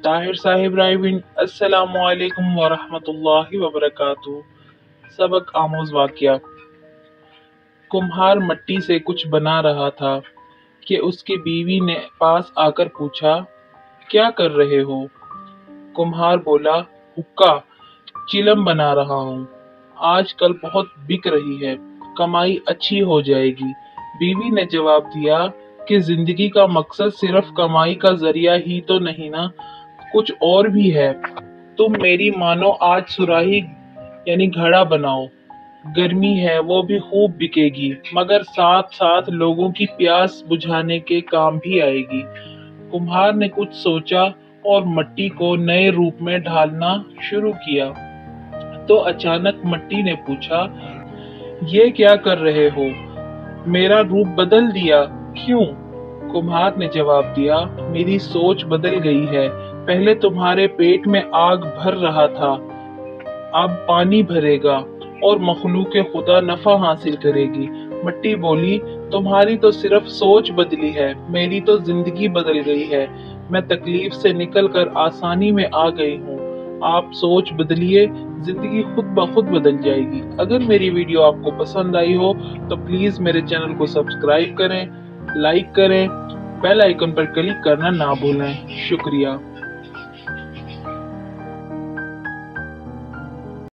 ताहिर साहिब राइविन अस्सलामु अलैकुम वरहमतुल्लाहि वबरकातुहू। सबक आमोज वाक़या। कुम्हार मट्टी से कुछ बना रहा था कि उसकी बीवी ने पास आकर पूछा, क्या कर रहे हो? कुम्हार बोला, हुक्का चिलम बना रहा हूँ। आजकल बहुत बिक रही है, कमाई अच्छी हो जाएगी। बीवी ने जवाब दिया कि जिंदगी का मकसद सिर्फ कमाई का जरिया ही तो नहीं ना, कुछ और भी है। तुम मेरी मानो, आज सुराही यानी घड़ा बनाओ, गर्मी है वो भी खूब बिकेगी, मगर साथ साथ लोगों की प्यास बुझाने के काम भी आएगी। कुम्हार ने कुछ सोचा और मट्टी को नए रूप में ढालना शुरू किया। तो अचानक मट्टी ने पूछा, ये क्या कर रहे हो? मेरा रूप बदल दिया, क्यों? कुम्हार ने जवाब दिया, मेरी सोच बदल गई है। पहले तुम्हारे पेट में आग भर रहा था, अब पानी भरेगा और मखलूक खुदा नफा हासिल करेगी। मट्टी बोली, तुम्हारी तो सिर्फ सोच बदली है, मेरी तो जिंदगी बदल गई है। मैं तकलीफ से निकलकर आसानी में आ गई हूँ। आप सोच बदलिए, जिंदगी खुद ब खुद बदल जाएगी। अगर मेरी वीडियो आपको पसंद आई हो तो प्लीज मेरे चैनल को सब्सक्राइब करें, लाइक करें, बेल आइकन पर क्लिक करना ना भूलें। शुक्रिया।